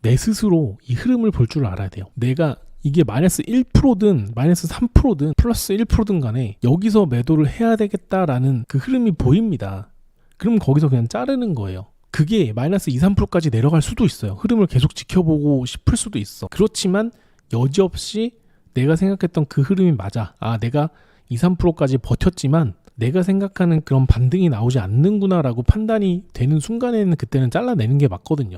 내 스스로 이 흐름을 볼 줄 알아야 돼요. 내가 이게 마이너스 1%든 마이너스 3%든 플러스 1%든 간에 여기서 매도를 해야 되겠다라는 그 흐름이 보입니다. 그럼 거기서 그냥 자르는 거예요. 그게 마이너스 2, 3%까지 내려갈 수도 있어요. 흐름을 계속 지켜보고 싶을 수도 있어. 그렇지만 여지없이 내가 생각했던 그 흐름이 맞아. 내가 2, 3%까지 버텼지만 내가 생각하는 그런 반등이 나오지 않는구나 라고 판단이 되는 순간에는 그때는 잘라내는 게 맞거든요.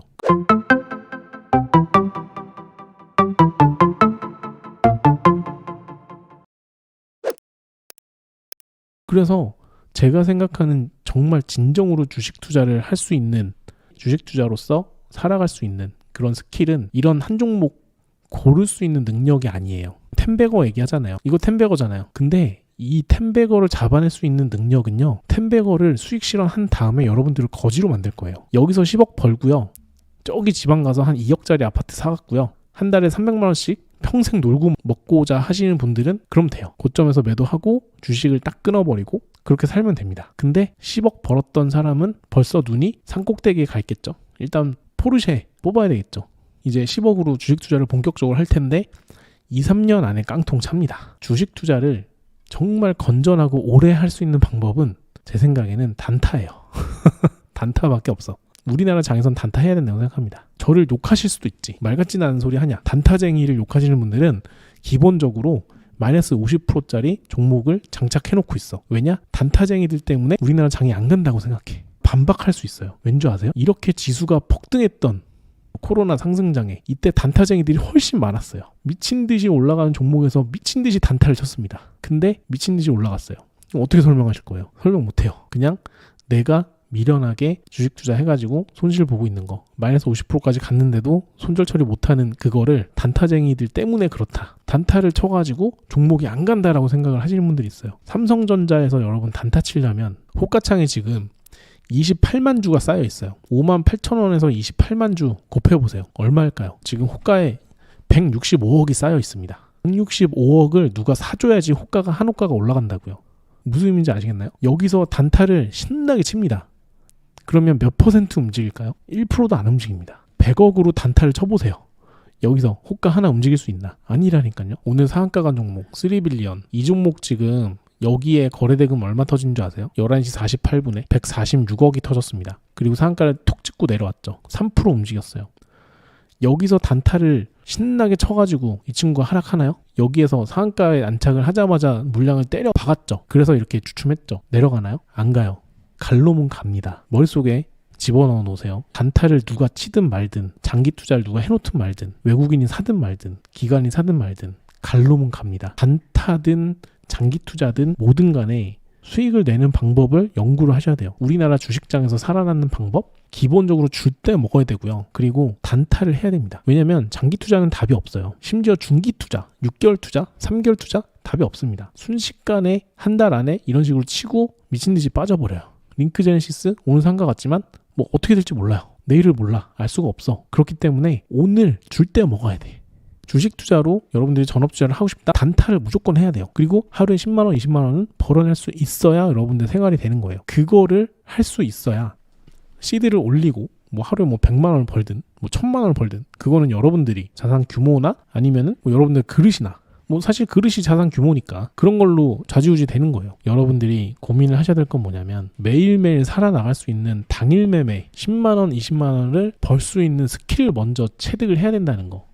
그래서 제가 생각하는 정말 진정으로 주식 투자를 할 수 있는, 주식 투자로서 살아갈 수 있는 그런 스킬은 이런 한 종목 고를 수 있는 능력이 아니에요. 텐베거 얘기하잖아요. 이거 텐베거잖아요. 근데 이 텐베거를 잡아낼 수 있는 능력은요, 텐베거를 수익 실현한 다음에 여러분들을 거지로 만들 거예요. 여기서 10억 벌고요, 저기 지방 가서 한 2억짜리 아파트 사갖고요, 한 달에 300만 원씩 평생 놀고 먹고자 하시는 분들은 그럼 돼요. 고점에서 매도하고 주식을 딱 끊어버리고 그렇게 살면 됩니다. 근데 10억 벌었던 사람은 벌써 눈이 산꼭대기에 가 있겠죠. 일단 포르쉐 뽑아야 되겠죠. 이제 10억으로 주식 투자를 본격적으로 할 텐데 2, 3년 안에 깡통 찹니다. 주식 투자를 정말 건전하고 오래 할 수 있는 방법은 제 생각에는 단타예요. 단타밖에 없어. 우리나라 장에선 단타 해야 된다고 생각합니다. 저를 욕하실 수도 있지. 말 같지는 않은 소리 하냐. 단타쟁이를 욕하시는 분들은 기본적으로 마이너스 50%짜리 종목을 장착해놓고 있어. 왜냐? 단타쟁이들 때문에 우리나라 장이 안 간다고 생각해. 반박할 수 있어요. 왠지 아세요? 이렇게 지수가 폭등했던 코로나 상승장에 이때 단타쟁이들이 훨씬 많았어요. 미친듯이 올라가는 종목에서 미친듯이 단타를 쳤습니다. 근데 미친듯이 올라갔어요. 그럼 어떻게 설명하실 거예요? 설명 못해요. 그냥 내가 미련하게 주식 투자해가지고 손실 보고 있는 거, 마이너스 50%까지 갔는데도 손절 처리 못하는 그거를 단타쟁이들 때문에 그렇다, 단타를 쳐가지고 종목이 안 간다라고 생각을 하시는 분들이 있어요. 삼성전자에서 여러분 단타 치려면 호가창에 지금 28만 주가 쌓여 있어요. 5만 8천 원에서 28만 주 곱해보세요. 얼마일까요? 지금 호가에 165억이 쌓여 있습니다. 165억을 누가 사줘야지 호가가 한 호가가 올라간다고요. 무슨 의미인지 아시겠나요? 여기서 단타를 신나게 칩니다. 그러면 몇 퍼센트 움직일까요? 1%도 안 움직입니다. 100억으로 단타를 쳐보세요. 여기서 호가 하나 움직일 수 있나? 아니라니까요. 오늘 상한가 간 종목 3빌리언, 이 종목 지금 여기에 거래대금 얼마 터진 줄 아세요? 11시 48분에 146억이 터졌습니다. 그리고 상한가를 툭 찍고 내려왔죠. 3% 움직였어요. 여기서 단타를 신나게 쳐가지고 이 친구가 하락하나요? 여기에서 상한가에 안착을 하자마자 물량을 때려 박았죠. 그래서 이렇게 주춤했죠. 내려가나요? 안 가요. 갈 놈은 갑니다. 머릿속에 집어넣어 놓으세요. 단타를 누가 치든 말든, 장기 투자를 누가 해놓든 말든, 외국인이 사든 말든, 기관이 사든 말든 갈 놈은 갑니다. 단타든 장기 투자든 뭐든 간에 수익을 내는 방법을 연구를 하셔야 돼요. 우리나라 주식장에서 살아남는 방법? 기본적으로 줄 때 먹어야 되고요. 그리고 단타를 해야 됩니다. 왜냐면 장기 투자는 답이 없어요. 심지어 중기 투자, 6개월 투자, 3개월 투자 답이 없습니다. 순식간에 한 달 안에 이런 식으로 치고 미친듯이 빠져버려요. 링크제네시스 오늘 산 것 같지만 뭐 어떻게 될지 몰라요. 내일을 몰라. 알 수가 없어. 그렇기 때문에 오늘 줄 때 먹어야 돼. 주식 투자로 여러분들이 전업 투자를 하고 싶다? 단타를 무조건 해야 돼요. 그리고 하루에 10만 원, 20만 원은 벌어낼 수 있어야 여러분들 생활이 되는 거예요. 그거를 할 수 있어야 시드를 올리고 뭐 하루에 뭐 100만 원을 벌든 뭐 1000만 원을 벌든 그거는 여러분들이 자산 규모나 아니면은 뭐 여러분들 그릇이나 뭐 사실 그릇이 자산 규모니까 그런 걸로 좌지우지 되는 거예요. 여러분들이 고민을 하셔야 될 건 뭐냐면 매일매일 살아나갈 수 있는 당일 매매 10만 원, 20만 원을 벌 수 있는 스킬을 먼저 체득을 해야 된다는 거.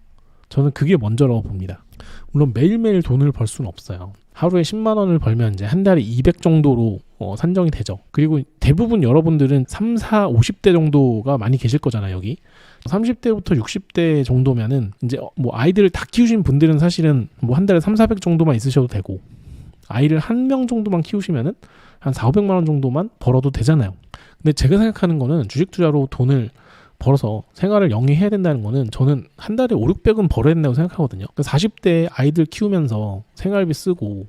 저는 그게 먼저라고 봅니다. 물론 매일매일 돈을 벌 수는 없어요. 하루에 10만 원을 벌면 이제 한 달에 200 정도로 산정이 되죠. 그리고 대부분 여러분들은 3, 4, 50대 정도가 많이 계실 거잖아요, 여기. 30대부터 60대 정도면은 이제 뭐 아이들을 다 키우신 분들은 사실은 뭐 한 달에 3, 400 정도만 있으셔도 되고 아이를 한 명 정도만 키우시면은 한 4, 500만 원 정도만 벌어도 되잖아요. 근데 제가 생각하는 거는 주식 투자로 돈을 벌어서 생활을 영위해야 된다는 거는 저는 한 달에 5, 600은 벌어야 된다고 생각하거든요. 40대 아이들 키우면서 생활비 쓰고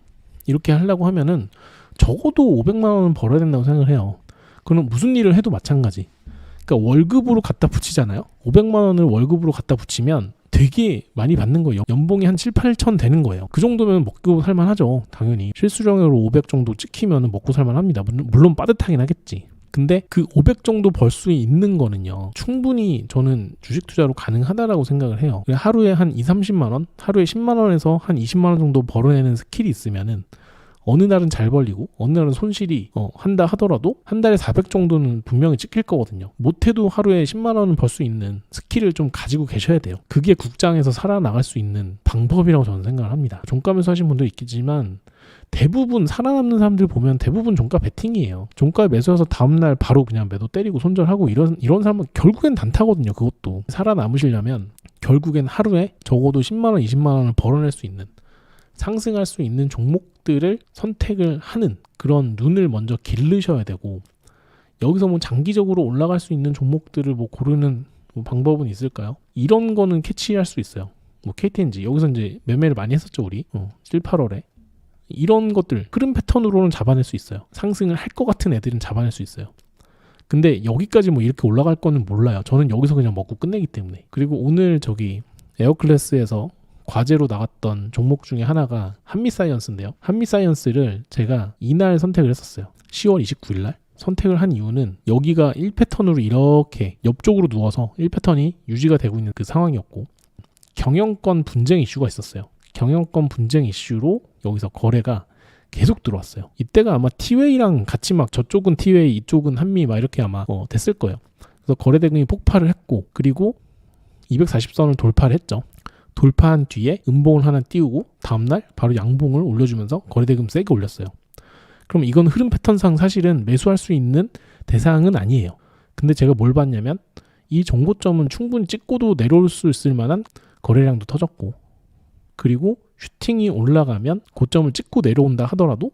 이렇게 하려고 하면은 적어도 500만 원은 벌어야 된다고 생각을 해요. 그럼 무슨 일을 해도 마찬가지. 그러니까 월급으로 갖다 붙이잖아요. 500만 원을 월급으로 갖다 붙이면 되게 많이 받는 거예요. 연봉이 한 7, 8천 되는 거예요. 그 정도면 먹고 살만하죠. 당연히. 실수령으로 500 정도 찍히면 먹고 살만합니다. 물론 빠듯하긴 하겠지. 근데 그 500 정도 벌 수 있는 거는요, 충분히 저는 주식 투자로 가능하다라고 생각을 해요. 하루에 한 2, 30만 원, 하루에 10만 원에서 한 20만 원 정도 벌어내는 스킬이 있으면은 어느 날은 잘 벌리고 어느 날은 손실이 한다 하더라도 한 달에 400 정도는 분명히 찍힐 거거든요. 못해도 하루에 10만 원은 벌 수 있는 스킬을 좀 가지고 계셔야 돼요. 그게 국장에서 살아나갈 수 있는 방법이라고 저는 생각을 합니다. 종가 매수하신 분도 있겠지만 대부분 살아남는 사람들 보면 대부분 종가 베팅이에요. 종가에 매수해서 다음날 바로 그냥 매도 때리고 손절하고 이런 사람은 결국엔 단타거든요. 그것도 살아남으시려면 결국엔 하루에 적어도 10만 원, 20만 원을 벌어낼 수 있는, 상승할 수 있는 종목들을 선택을 하는 그런 눈을 먼저 기르셔야 되고, 여기서 뭐 장기적으로 올라갈 수 있는 종목들을 뭐 고르는 뭐 방법은 있을까요? 이런 거는 캐치할 수 있어요. 뭐 KTNG 여기서 이제 매매를 많이 했었죠, 우리 7, 8월에. 이런 것들 흐름 패턴으로는 잡아낼 수 있어요. 상승을 할 것 같은 애들은 잡아낼 수 있어요. 근데 여기까지 뭐 이렇게 올라갈 거는 몰라요. 저는 여기서 그냥 먹고 끝내기 때문에. 그리고 오늘 저기 에어클래스에서 과제로 나갔던 종목 중에 하나가 한미사이언스인데요. 한미사이언스를 제가 이날 선택을 했었어요. 10월 29일 날. 선택을 한 이유는 여기가 1패턴으로 이렇게 옆쪽으로 누워서 1패턴이 유지가 되고 있는 그 상황이었고, 경영권 분쟁 이슈가 있었어요. 경영권 분쟁 이슈로 여기서 거래가 계속 들어왔어요. 이때가 아마 티웨이랑 같이 막 저쪽은 티웨이, 이쪽은 한미 막 이렇게 아마 됐을 거예요. 그래서 거래 대금이 폭발을 했고, 그리고 240선을 돌파를 했죠. 돌파한 뒤에 음봉을 하나 띄우고 다음날 바로 양봉을 올려주면서 거래대금 세게 올렸어요. 그럼 이건 흐름 패턴상 사실은 매수할 수 있는 대상은 아니에요. 근데 제가 뭘 봤냐면 이 정고점은 충분히 찍고도 내려올 수 있을 만한 거래량도 터졌고, 그리고 슈팅이 올라가면 고점을 찍고 내려온다 하더라도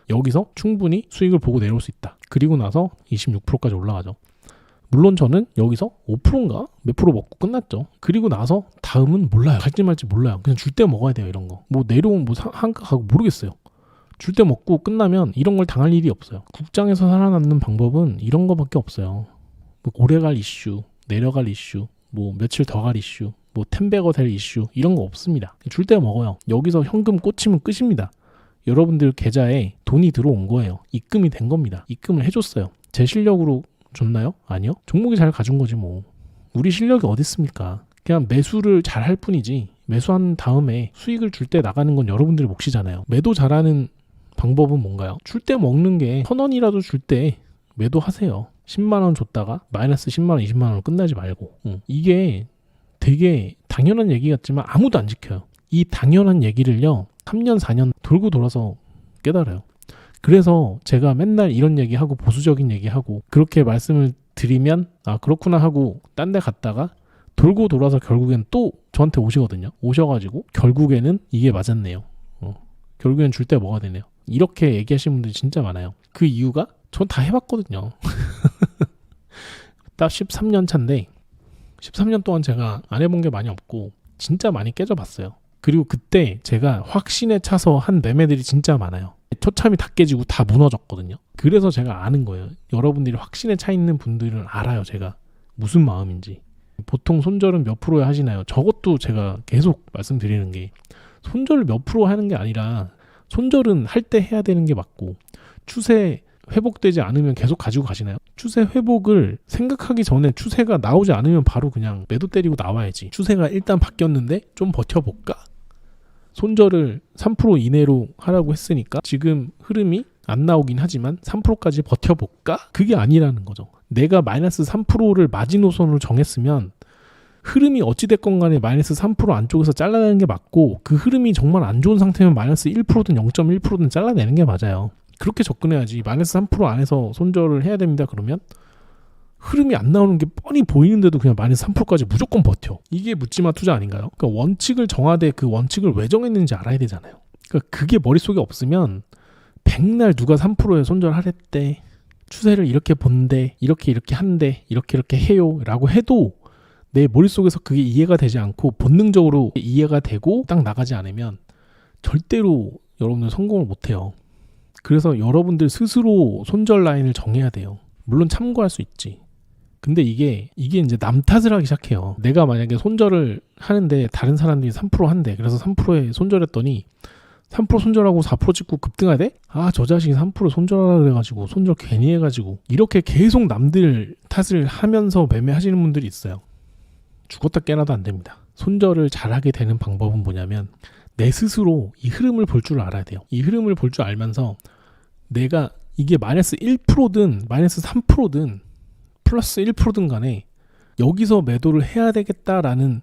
여기서 충분히 수익을 보고 내려올 수 있다. 그리고 나서 26%까지 올라가죠. 물론 저는 여기서 5%인가 몇 프로 먹고 끝났죠. 그리고 나서 다음은 몰라요. 갈지 말지 몰라요. 그냥 줄 때 먹어야 돼요. 이런 거. 뭐 내려온 뭐 한가하고 모르겠어요. 줄 때 먹고 끝나면 이런 걸 당할 일이 없어요. 국장에서 살아남는 방법은 이런 거밖에 없어요. 뭐 오래갈 이슈, 내려갈 이슈, 뭐 며칠 더 갈 이슈, 뭐 텐베거 될 이슈, 이런 거 없습니다. 줄 때 먹어요. 여기서 현금 꽂히면 끝입니다. 여러분들 계좌에 돈이 들어온 거예요. 입금이 된 겁니다. 입금을 해줬어요. 제 실력으로 줬나요? 아니요. 종목이 잘 가준 거지 뭐. 우리 실력이 어디 있습니까? 그냥 매수를 잘 할 뿐이지, 매수한 다음에 수익을 줄 때 나가는 건 여러분들의 몫이잖아요. 매도 잘하는 방법은 뭔가요? 줄 때 먹는 게 1,000원이라도 줄 때 매도하세요. 10만 원 줬다가 마이너스 10만 원, 20만 원을 끝나지 말고. 이게 되게 당연한 얘기 같지만 아무도 안 지켜요. 이 당연한 얘기를요 3년, 4년 돌고 돌아서 깨달아요. 그래서 제가 맨날 이런 얘기하고 보수적인 얘기하고 그렇게 말씀을 드리면 아 그렇구나 하고 딴 데 갔다가 돌고 돌아서 결국엔 또 저한테 오시거든요. 오셔가지고 결국에는 이게 맞았네요. 결국엔 줄 때 뭐가 되네요. 이렇게 얘기하시는 분들이 진짜 많아요. 그 이유가 전 다 해봤거든요. 딱 13년 차인데 13년 동안 제가 안 해본 게 많이 없고 진짜 많이 깨져봤어요. 그리고 그때 제가 확신에 차서 한 매매들이 진짜 많아요. 초참이 다 깨지고 다 무너졌거든요. 그래서 제가 아는 거예요. 여러분들이 확신에 차 있는 분들은 알아요. 제가 무슨 마음인지. 보통 손절은 몇 프로에 하시나요? 저것도 제가 계속 말씀드리는 게 손절을 몇 프로 하는 게 아니라 손절은 할 때 해야 되는 게 맞고, 추세 회복되지 않으면 계속 가지고 가시나요? 추세 회복을 생각하기 전에 추세가 나오지 않으면 바로 그냥 매도 때리고 나와야지. 추세가 일단 바뀌었는데 좀 버텨볼까? 손절을 3% 이내로 하라고 했으니까 지금 흐름이 안 나오긴 하지만 3%까지 버텨볼까? 그게 아니라는 거죠. 내가 마이너스 3%를 마지노선으로 정했으면 흐름이 어찌됐건 간에 마이너스 3% 안쪽에서 잘라내는 게 맞고, 그 흐름이 정말 안 좋은 상태면 마이너스 1%든 0.1%든 잘라내는 게 맞아요. 그렇게 접근해야지. 마이너스 3% 안에서 손절을 해야 됩니다. 그러면 흐름이 안 나오는 게 뻔히 보이는데도 그냥 마이너스 3%까지 무조건 버텨. 이게 묻지마 투자 아닌가요? 그러니까 원칙을 정하되 그 원칙을 왜 정했는지 알아야 되잖아요. 그러니까 그게 머릿속에 없으면 백날 누가 3%에 손절하랬대, 추세를 이렇게 본대, 이렇게 한대, 이렇게 해요 라고 해도 내 머릿속에서 그게 이해가 되지 않고 본능적으로 이해가 되고 딱 나가지 않으면 절대로 여러분들 성공을 못해요. 그래서 여러분들 스스로 손절 라인을 정해야 돼요. 물론 참고할 수 있지. 근데 이게 이제 남 탓을 하기 시작해요. 내가 만약에 손절을 하는데 다른 사람들이 3% 한대. 그래서 3%에 손절했더니 3% 손절하고 4% 찍고 급등하대? 아, 저 자식이 3% 손절하라 그래가지고 손절 괜히 해가지고 이렇게 계속 남들 탓을 하면서 매매하시는 분들이 있어요. 죽었다 깨나도 안 됩니다. 손절을 잘하게 되는 방법은 뭐냐면 내 스스로 이 흐름을 볼 줄 알아야 돼요. 이 흐름을 볼 줄 알면서 내가 이게 마이너스 1%든 마이너스 3%든 플러스 1%든 간에 여기서 매도를 해야 되겠다라는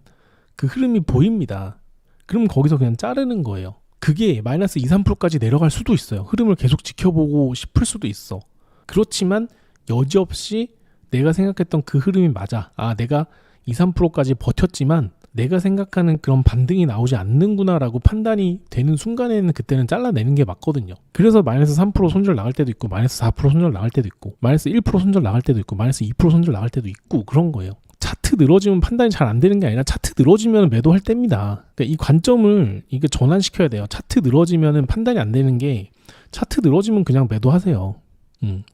그 흐름이 보입니다. 그럼 거기서 그냥 자르는 거예요. 그게 마이너스 2, 3%까지 내려갈 수도 있어요. 흐름을 계속 지켜보고 싶을 수도 있어. 그렇지만 여지없이 내가 생각했던 그 흐름이 맞아. 아, 내가 2, 3%까지 버텼지만 내가 생각하는 그런 반등이 나오지 않는구나라고 판단이 되는 순간에는 그때는 잘라내는 게 맞거든요. 그래서 마이너스 3% 손절 나갈 때도 있고 마이너스 4% 손절 나갈 때도 있고 마이너스 1% 손절 나갈 때도 있고 마이너스 2% 손절 나갈 때도 있고 그런 거예요. 차트 늘어지면 판단이 잘 안 되는 게 아니라 차트 늘어지면 매도할 때입니다. 그러니까 이 관점을 이게 전환시켜야 돼요. 차트 늘어지면 판단이 안 되는 게 차트 늘어지면 그냥 매도하세요.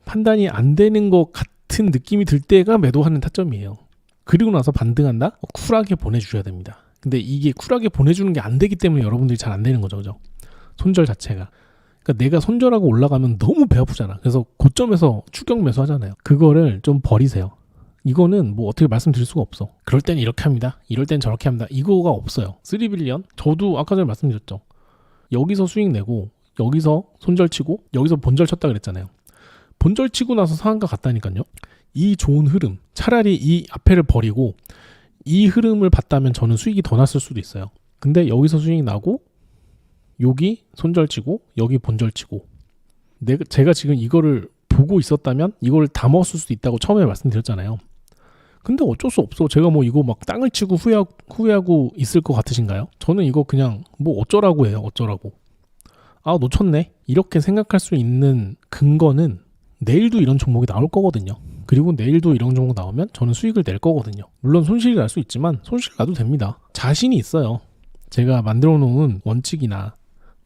판단이 안 되는 것 같은 느낌이 들 때가 매도하는 타점이에요. 그리고 나서 반등한다? 쿨하게 보내주셔야 됩니다. 근데 이게 쿨하게 보내주는 게 안 되기 때문에 여러분들이 잘 안 되는 거죠. 그죠? 손절 자체가. 그러니까 내가 손절하고 올라가면 너무 배 아프잖아. 그래서 고점에서 추격 매수 하잖아요. 그거를 좀 버리세요. 이거는 뭐 어떻게 말씀드릴 수가 없어. 그럴 땐 이렇게 합니다. 이럴 땐 저렇게 합니다. 이거가 없어요. 3빌리언? 저도 아까 전에 말씀드렸죠. 여기서 수익 내고 여기서 손절 치고 여기서 본절 쳤다 그랬잖아요. 본절 치고 나서 상한가 갔다니까요. 이 좋은 흐름, 차라리 이 앞에를 버리고 이 흐름을 봤다면 저는 수익이 더 났을 수도 있어요. 근데 여기서 수익이 나고 여기 손절치고 여기 본절치고 제가 지금 이거를 보고 있었다면 이걸 다 먹었을 수도 있다고 처음에 말씀드렸잖아요. 근데 어쩔 수 없어. 제가 뭐 이거 막 땅을 치고 후회하고 있을 것 같으신가요? 저는 이거 그냥 뭐 어쩌라고 해요. 어쩌라고. 아, 놓쳤네. 이렇게 생각할 수 있는 근거는 내일도 이런 종목이 나올 거거든요. 그리고 내일도 이런 종목 나오면 저는 수익을 낼 거거든요. 물론 손실이 날 수 있지만 손실 나도 됩니다. 자신이 있어요. 제가 만들어 놓은 원칙이나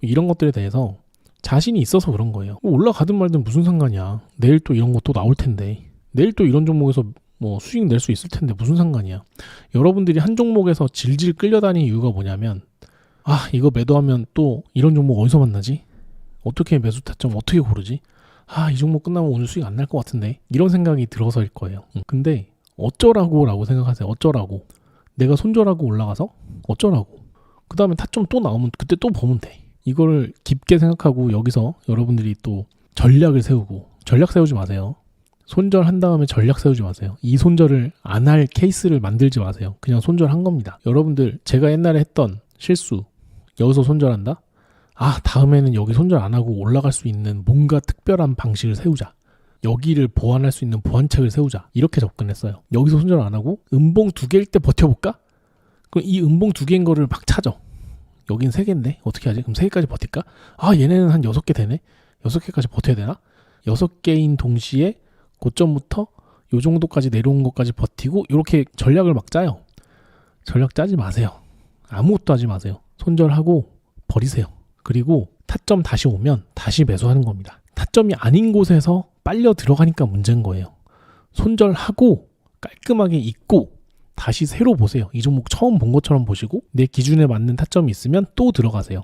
이런 것들에 대해서 자신이 있어서 그런 거예요. 올라가든 말든 무슨 상관이야. 내일 또 이런 것도 나올 텐데 내일 또 이런 종목에서 뭐 수익 낼 수 있을 텐데 무슨 상관이야. 여러분들이 한 종목에서 질질 끌려다니는 이유가 뭐냐면 아, 이거 매도하면 또 이런 종목 어디서 만나지? 어떻게 매수 타점 어떻게 고르지? 아, 이 종목 끝나면 오늘 수익 안 날 것 같은데 이런 생각이 들어서일 거예요. 근데 어쩌라고 라고 생각하세요. 어쩌라고. 내가 손절하고 올라가서 어쩌라고. 그 다음에 타점 또 나오면 그때 또 보면 돼. 이거를 깊게 생각하고 여기서 여러분들이 또 전략을 세우고 전략 세우지 마세요. 손절한 다음에 전략 세우지 마세요. 이 손절을 안 할 케이스를 만들지 마세요. 그냥 손절한 겁니다. 여러분들 제가 옛날에 했던 실수 여기서 손절한다? 아, 다음에는 여기 손절 안 하고 올라갈 수 있는 뭔가 특별한 방식을 세우자. 여기를 보완할 수 있는 보완책을 세우자. 이렇게 접근했어요. 여기서 손절 안 하고 음봉 2개일 때 버텨볼까? 그럼 이 음봉 2개인 거를 막 찾아. 여긴 3개인데 어떻게 하지? 그럼 3개까지 버틸까? 아, 얘네는 한 6개 되네? 6개까지 버텨야 되나? 6개인 동시에 고점부터 요 정도까지 내려온 것까지 버티고 이렇게 전략을 막 짜요. 전략 짜지 마세요. 아무것도 하지 마세요. 손절하고 버리세요. 그리고 타점 다시 오면 다시 매수하는 겁니다. 타점이 아닌 곳에서 빨려 들어가니까 문제인 거예요. 손절하고 깔끔하게 잊고 다시 새로 보세요. 이 종목 처음 본 것처럼 보시고 내 기준에 맞는 타점이 있으면 또 들어가세요.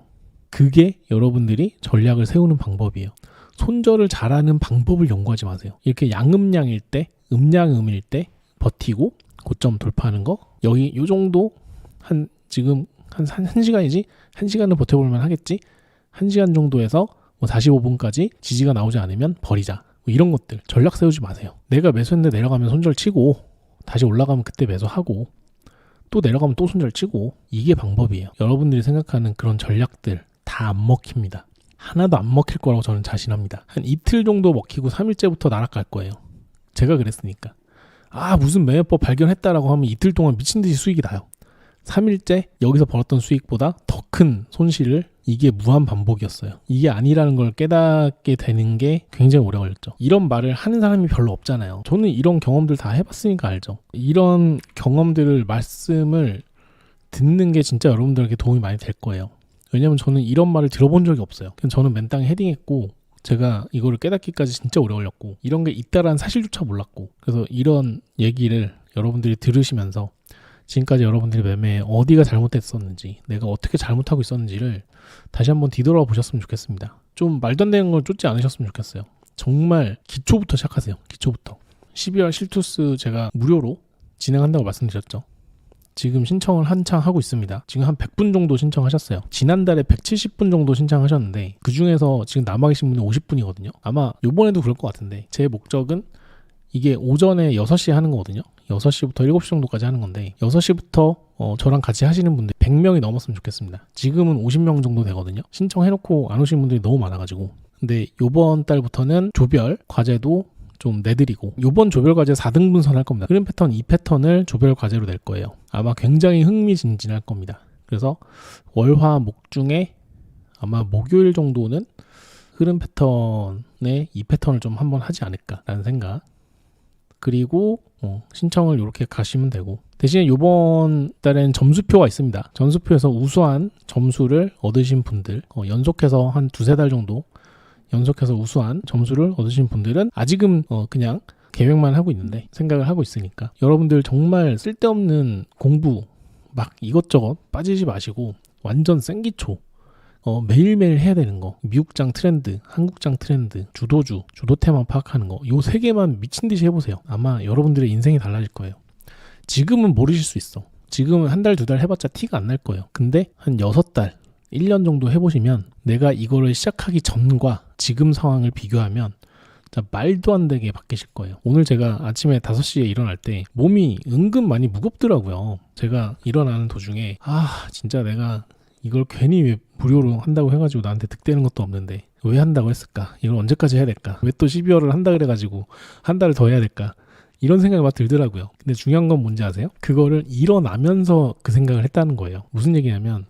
그게 여러분들이 전략을 세우는 방법이에요. 손절을 잘하는 방법을 연구하지 마세요. 이렇게 양음양일 때, 음양음일 때 버티고 고점 돌파하는 거. 여기 요 정도 지금 한 1시간이지? 1시간을 버텨볼만 하겠지? 1시간 정도에서 뭐 45분까지 지지가 나오지 않으면 버리자. 뭐 이런 것들 전략 세우지 마세요. 내가 매수했는데 내려가면 손절 치고 다시 올라가면 그때 매수하고 또 내려가면 또 손절 치고 이게 방법이에요. 여러분들이 생각하는 그런 전략들 다 안 먹힙니다. 하나도 안 먹힐 거라고 저는 자신합니다. 한 이틀 정도 먹히고 3일째부터 날아갈 거예요. 제가 그랬으니까. 아, 무슨 매매법 발견했다라고 하면 이틀 동안 미친 듯이 수익이 나요. 3일째 여기서 벌었던 수익보다 더 큰 손실을 이게 무한 반복이었어요. 이게 아니라는 걸 깨닫게 되는 게 굉장히 오래 걸렸죠. 이런 말을 하는 사람이 별로 없잖아요. 저는 이런 경험들 다 해봤으니까 알죠. 이런 경험들을 말씀을 듣는 게 진짜 여러분들에게 도움이 많이 될 거예요. 왜냐면 저는 이런 말을 들어본 적이 없어요. 그냥 저는 맨땅에 헤딩했고 제가 이거를 깨닫기까지 진짜 오래 걸렸고 이런 게 있다라는 사실조차 몰랐고 그래서 이런 얘기를 여러분들이 들으시면서 지금까지 여러분들이 매매에 어디가 잘못됐었는지, 내가 어떻게 잘못하고 있었는지를 다시 한번 뒤돌아 보셨으면 좋겠습니다. 좀 말도 안 되는 걸 쫓지 않으셨으면 좋겠어요. 정말 기초부터 시작하세요. 기초부터. 12월 실투스 제가 무료로 진행한다고 말씀드렸죠. 지금 신청을 한창 하고 있습니다. 지금 한 100분 정도 신청하셨어요. 지난달에 170분 정도 신청하셨는데 그 중에서 지금 남아 계신 분이 50분이거든요. 아마 요번에도 그럴 것 같은데 제 목적은 이게 오전에 6시에 하는 거거든요. 6시부터 7시 정도까지 하는 건데 6시부터 저랑 같이 하시는 분들 100명이 넘었으면 좋겠습니다. 지금은 50명 정도 되거든요. 신청해놓고 안 오시는 분들이 너무 많아가지고. 근데 요번 달부터는 조별 과제도 좀 내드리고 요번 조별 과제 4등분선 할 겁니다. 흐름 패턴 2패턴을 조별 과제로 낼 거예요. 아마 굉장히 흥미진진할 겁니다. 그래서 월화 목 중에 아마 목요일 정도는 흐름 패턴의 2패턴을 좀 한번 하지 않을까라는 생각. 그리고 신청을 이렇게 가시면 되고 대신에 요번 달에는 점수표가 있습니다. 점수표에서 우수한 점수를 얻으신 분들 연속해서 한 2-3달 정도 연속해서 우수한 점수를 얻으신 분들은 아직은 그냥 계획만 하고 있는데 생각을 하고 있으니까 여러분들 정말 쓸데없는 공부 막 이것저것 빠지지 마시고 완전 생기초 매일매일 해야 되는 거 미국장 트렌드, 한국장 트렌드, 주도주, 주도 테마 파악하는 거 요 3개만 미친 듯이 해보세요. 아마 여러분들의 인생이 달라질 거예요. 지금은 모르실 수 있어. 지금은 1달, 2달 해봤자 티가 안 날 거예요. 근데 한 6달 1년 정도 해보시면 내가 이거를 시작하기 전과 지금 상황을 비교하면 진짜 말도 안 되게 바뀌실 거예요. 오늘 제가 아침에 5시에 일어날 때 몸이 은근 많이 무겁더라고요. 제가 일어나는 도중에 진짜 내가 이걸 괜히 왜 무료로 한다고 해가지고 나한테 득되는 것도 없는데 왜 한다고 했을까? 이걸 언제까지 해야 될까? 왜 또 12월을 한다 그래가지고 한 달을 더 해야 될까? 이런 생각이 막 들더라고요. 근데 중요한 건 뭔지 아세요? 그거를 일어나면서 그 생각을 했다는 거예요. 무슨 얘기냐면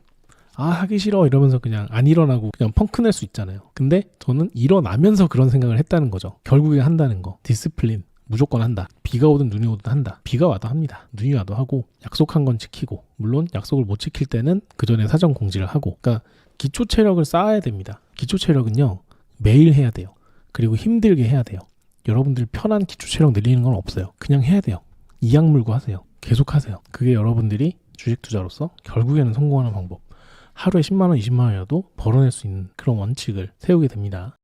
하기 싫어 이러면서 그냥 안 일어나고 그냥 펑크 낼 수 있잖아요. 근데 저는 일어나면서 그런 생각을 했다는 거죠. 결국에 한다는 거. 디스플린. 무조건 한다. 비가 오든 눈이 오든 한다. 비가 와도 합니다. 눈이 와도 하고 약속한 건 지키고 물론 약속을 못 지킬 때는 그 전에 사전 공지를 하고 그러니까 기초 체력을 쌓아야 됩니다. 기초 체력은요. 매일 해야 돼요. 그리고 힘들게 해야 돼요. 여러분들 편한 기초 체력 늘리는 건 없어요. 그냥 해야 돼요. 이악 물고 하세요. 계속 하세요. 그게 여러분들이 주식 투자로서 결국에는 성공하는 방법. 하루에 10만 원, 20만 원이라도 벌어낼 수 있는 그런 원칙을 세우게 됩니다.